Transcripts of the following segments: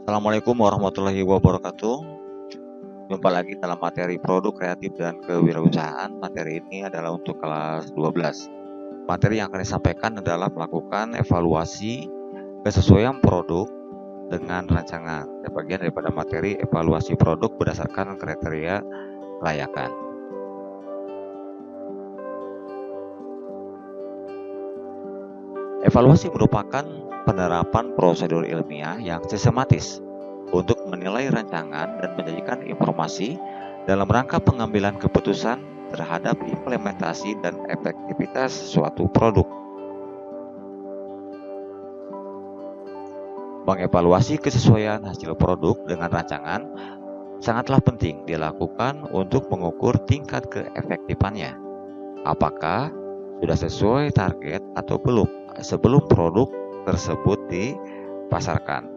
Assalamualaikum warahmatullahi wabarakatuh. Jumpa lagi dalam materi produk kreatif dan kewirausahaan. Materi ini adalah untuk kelas 12. Materi yang akan disampaikan adalah melakukan evaluasi kesesuaian produk dengan rancangan. Bagian daripada materi evaluasi produk berdasarkan kriteria kelayakan. Evaluasi merupakan penerapan prosedur ilmiah yang sistematis untuk menilai rancangan dan menyajikan informasi dalam rangka pengambilan keputusan terhadap implementasi dan efektivitas suatu produk. Mengevaluasi kesesuaian hasil produk dengan rancangan sangatlah penting dilakukan untuk mengukur tingkat keefektifannya. Apakah sudah sesuai target atau belum sebelum produk tersebut dipasarkan.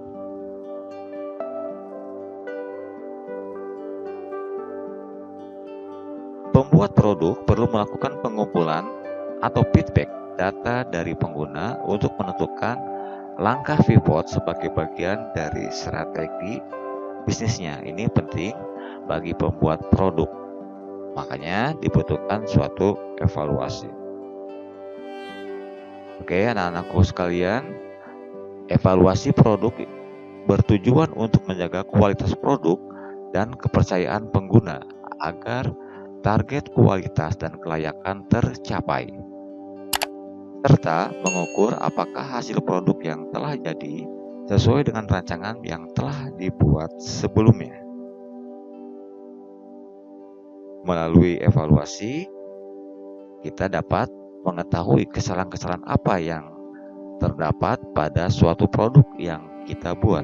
Pembuat produk perlu melakukan pengumpulan atau feedback data dari pengguna untuk menentukan langkah pivot sebagai bagian dari strategi bisnisnya. Ini penting bagi pembuat produk. Makanya dibutuhkan suatu evaluasi. Oke, anak-anakku sekalian, evaluasi produk bertujuan untuk menjaga kualitas produk dan kepercayaan pengguna agar target kualitas dan kelayakan tercapai, serta mengukur apakah hasil produk yang telah jadi sesuai dengan rancangan yang telah dibuat sebelumnya. Melalui evaluasi, kita dapat mengetahui kesalahan-kesalahan apa yang terdapat pada suatu produk yang kita buat.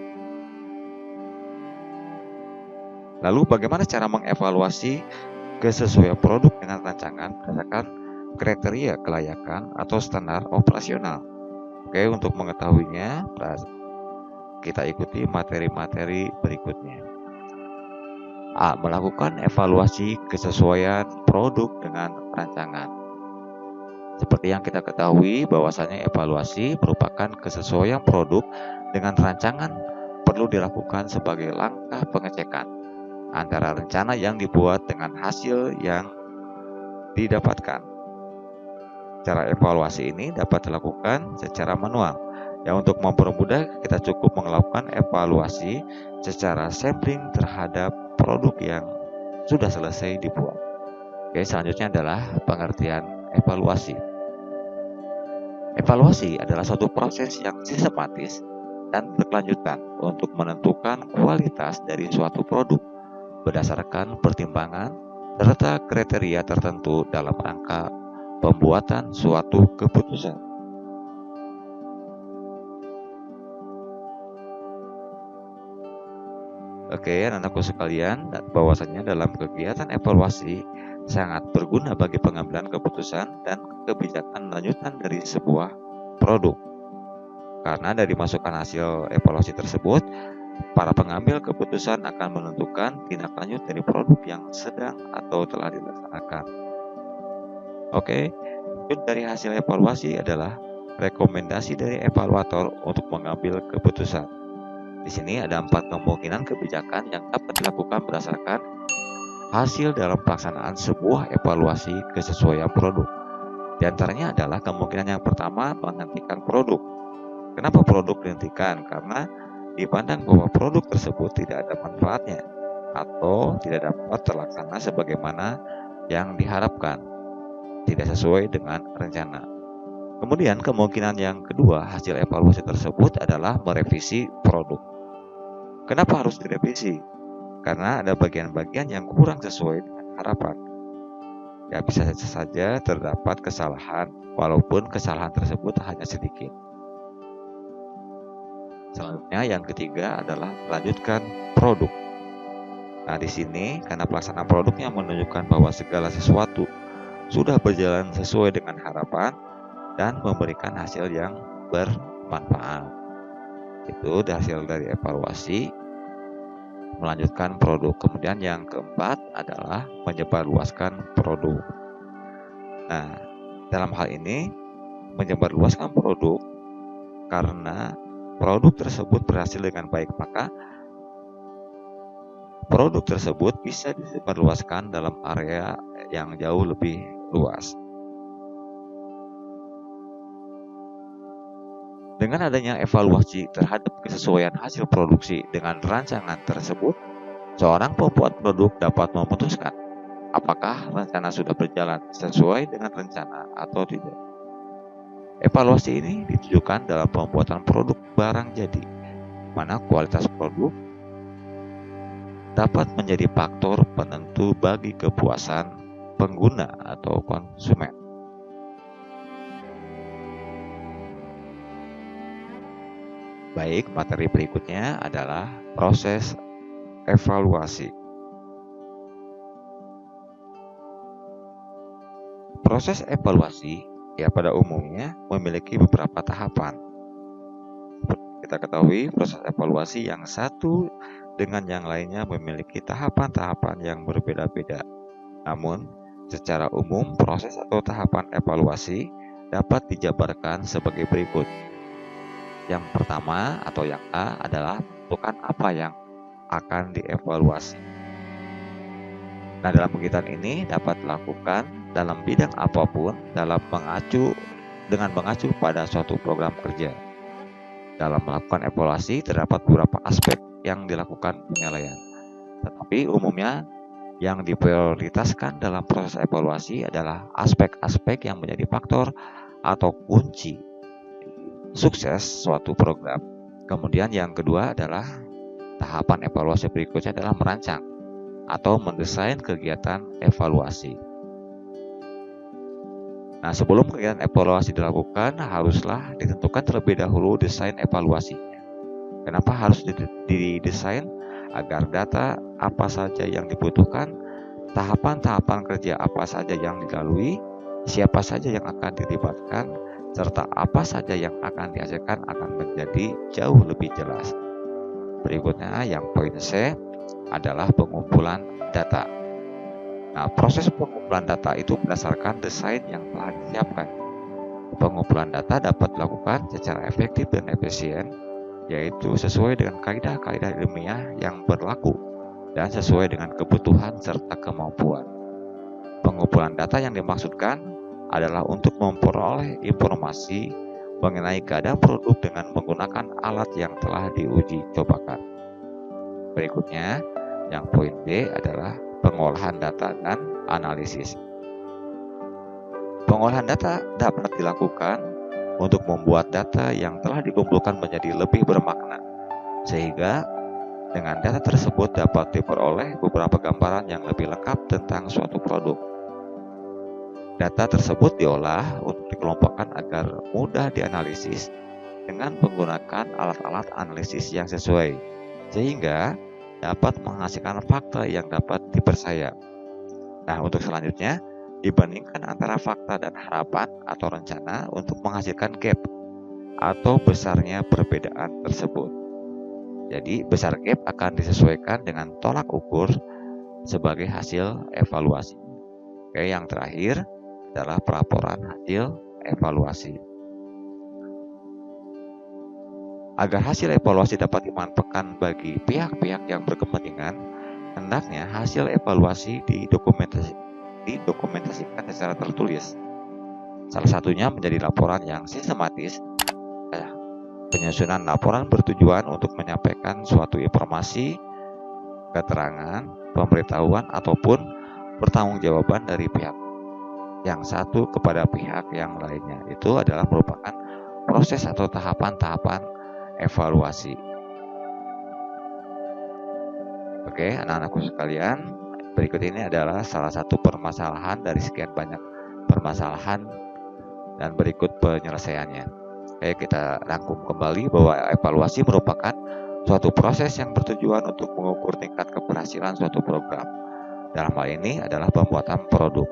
Lalu bagaimana cara mengevaluasi kesesuaian produk dengan rancangan berdasarkan kriteria kelayakan atau standar operasional? Oke, untuk mengetahuinya, kita ikuti materi-materi berikutnya. A. Melakukan evaluasi kesesuaian produk dengan rancangan. Seperti yang kita ketahui bahwasanya evaluasi merupakan kesesuaian produk dengan rancangan perlu dilakukan sebagai langkah pengecekan antara rencana yang dibuat dengan hasil yang didapatkan. Cara evaluasi ini dapat dilakukan secara manual. Ya, untuk mempermudah kita cukup melakukan evaluasi secara sampling terhadap produk yang sudah selesai dibuat. Oke, selanjutnya adalah pengertian evaluasi. Evaluasi adalah suatu proses yang sistematis dan berkelanjutan untuk menentukan kualitas dari suatu produk berdasarkan pertimbangan serta kriteria tertentu dalam rangka pembuatan suatu keputusan. Oke, anak-anakku sekalian, bahwasanya dalam kegiatan evaluasi sangat berguna bagi pengambilan keputusan dan kebijakan lanjutan dari sebuah produk. Karena dari masukan hasil evaluasi tersebut, para pengambil keputusan akan menentukan tindak lanjut dari produk yang sedang atau telah dilaksanakan. Oke, dari hasil evaluasi adalah rekomendasi dari evaluator untuk mengambil keputusan. Di sini ada 4 kemungkinan kebijakan yang dapat dilakukan berdasarkan hasil dalam pelaksanaan sebuah evaluasi kesesuaian produk. Di antaranya adalah kemungkinan yang pertama, menghentikan produk. Kenapa produk dihentikan? Karena dipandang bahwa produk tersebut tidak ada manfaatnya atau tidak dapat terlaksana sebagaimana yang diharapkan, tidak sesuai dengan rencana. Kemudian kemungkinan yang kedua hasil evaluasi tersebut adalah merevisi produk. Kenapa harus direvisi? Karena ada bagian-bagian yang kurang sesuai dengan harapan. Ya, bisa saja terdapat kesalahan walaupun kesalahan tersebut hanya sedikit. Selanjutnya yang ketiga adalah melanjutkan produk. Nah, di sini karena pelaksanaan produknya menunjukkan bahwa segala sesuatu sudah berjalan sesuai dengan harapan dan memberikan hasil yang bermanfaat. Itu hasil dari evaluasi melanjutkan produk. Kemudian yang keempat adalah menyebarluaskan produk. Nah, dalam hal ini menyebarluaskan produk karena produk tersebut berhasil dengan baik, maka produk tersebut bisa disebarluaskan dalam area yang jauh lebih luas. Dengan adanya evaluasi terhadap kesesuaian hasil produksi dengan rancangan tersebut, seorang pembuat produk dapat memutuskan apakah rencana sudah berjalan sesuai dengan rencana atau tidak. Evaluasi ini ditujukan dalam pembuatan produk barang jadi, mana kualitas produk dapat menjadi faktor penentu bagi kepuasan pengguna atau konsumen. Baik, materi berikutnya adalah proses evaluasi. Proses evaluasi pada umumnya memiliki beberapa tahapan. Kita ketahui proses evaluasi yang satu dengan yang lainnya memiliki tahapan-tahapan yang berbeda-beda. Namun, secara umum proses atau tahapan evaluasi dapat dijabarkan sebagai berikut. Yang pertama atau yang A adalah menentukan apa yang akan dievaluasi. Nah, dalam kegiatan ini dapat dilakukan dalam bidang apapun dengan mengacu pada suatu program kerja. Dalam melakukan evaluasi terdapat beberapa aspek yang dilakukan penilaian. Tetapi umumnya yang diprioritaskan dalam proses evaluasi adalah aspek-aspek yang menjadi faktor atau kunci sukses suatu program. Kemudian yang kedua adalah tahapan evaluasi berikutnya adalah merancang atau mendesain kegiatan evaluasi. Nah, sebelum kegiatan evaluasi dilakukan, haruslah ditentukan terlebih dahulu desain evaluasi. Kenapa harus didesain? Agar data apa saja yang dibutuhkan, tahapan-tahapan kerja apa saja yang dilalui, siapa saja yang akan dilibatkan, serta apa saja yang akan dihasilkan akan menjadi jauh lebih jelas. Berikutnya yang poin C adalah pengumpulan data. Nah, proses pengumpulan data itu berdasarkan desain yang telah disiapkan. Pengumpulan data dapat dilakukan secara efektif dan efisien, yaitu sesuai dengan kaidah-kaidah ilmiah yang berlaku dan sesuai dengan kebutuhan serta kemampuan. Pengumpulan data yang dimaksudkan adalah untuk memperoleh informasi mengenai keadaan produk dengan menggunakan alat yang telah diuji cobakan. Berikutnya, yang poin D adalah pengolahan data dan analisis. Pengolahan data dapat dilakukan untuk membuat data yang telah dikumpulkan menjadi lebih bermakna, sehingga dengan data tersebut dapat diperoleh beberapa gambaran yang lebih lengkap tentang suatu produk. Data tersebut diolah untuk dikelompokkan agar mudah dianalisis dengan menggunakan alat-alat analisis yang sesuai, sehingga dapat menghasilkan fakta yang dapat dipercaya. Nah, untuk selanjutnya, dibandingkan antara fakta dan harapan atau rencana untuk menghasilkan gap atau besarnya perbedaan tersebut. Jadi, besar gap akan disesuaikan dengan tolak ukur sebagai hasil evaluasi. Oke, yang terakhir adalah pelaporan hasil evaluasi. Agar hasil evaluasi dapat dimanfaatkan bagi pihak-pihak yang berkepentingan, hendaknya hasil evaluasi didokumentasikan secara tertulis. Salah satunya menjadi laporan yang sistematis. Penyusunan laporan bertujuan untuk menyampaikan suatu informasi, keterangan, pemberitahuan, ataupun pertanggungjawaban dari pihak yang satu kepada pihak yang lainnya. Itu adalah merupakan proses atau tahapan-tahapan evaluasi. Oke, anak-anakku sekalian, berikut ini adalah salah satu permasalahan dari sekian banyak permasalahan dan berikut penyelesaiannya. Oke, kita rangkum kembali bahwa evaluasi merupakan suatu proses yang bertujuan untuk mengukur tingkat keberhasilan suatu program. Dalam hal ini adalah pembuatan produk.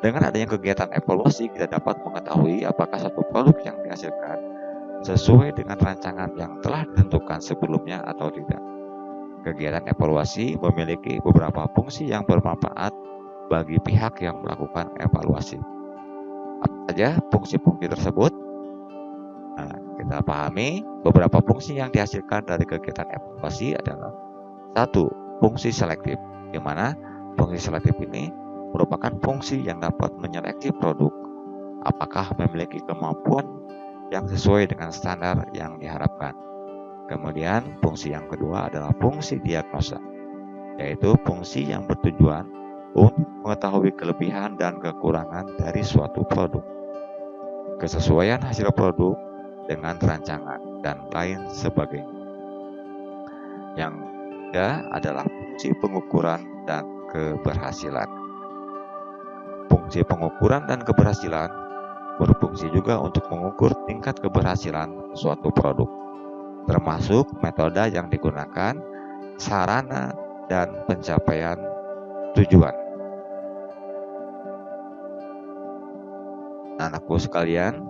Dengan adanya kegiatan evaluasi, kita dapat mengetahui apakah suatu produk yang dihasilkan sesuai dengan rancangan yang telah ditentukan sebelumnya atau tidak. Kegiatan evaluasi memiliki beberapa fungsi yang bermanfaat bagi pihak yang melakukan evaluasi. Apa saja fungsi-fungsi tersebut? Nah, kita pahami beberapa fungsi yang dihasilkan dari kegiatan evaluasi adalah 1. fungsi selektif, di mana fungsi selektif ini merupakan fungsi yang dapat menyeleksi produk apakah memiliki kemampuan yang sesuai dengan standar yang diharapkan. Kemudian fungsi yang kedua adalah fungsi diagnosa, yaitu fungsi yang bertujuan untuk mengetahui kelebihan dan kekurangan dari suatu produk, kesesuaian hasil produk dengan rancangan, dan lain sebagainya. Yang ketiga adalah fungsi pengukuran dan keberhasilan. Fungsi pengukuran dan keberhasilan berfungsi juga untuk mengukur tingkat keberhasilan suatu produk, termasuk metode yang digunakan, sarana, dan pencapaian tujuan. Anakku sekalian,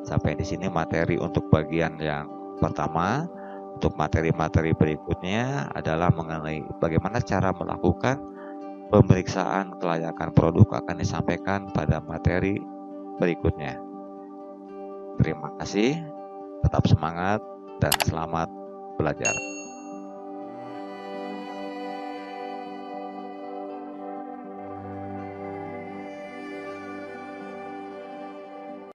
sampai di sini materi untuk bagian yang pertama. Untuk materi-materi berikutnya adalah mengenai bagaimana cara melakukan pemeriksaan kelayakan produk akan disampaikan pada materi berikutnya. Terima kasih, tetap semangat dan selamat belajar.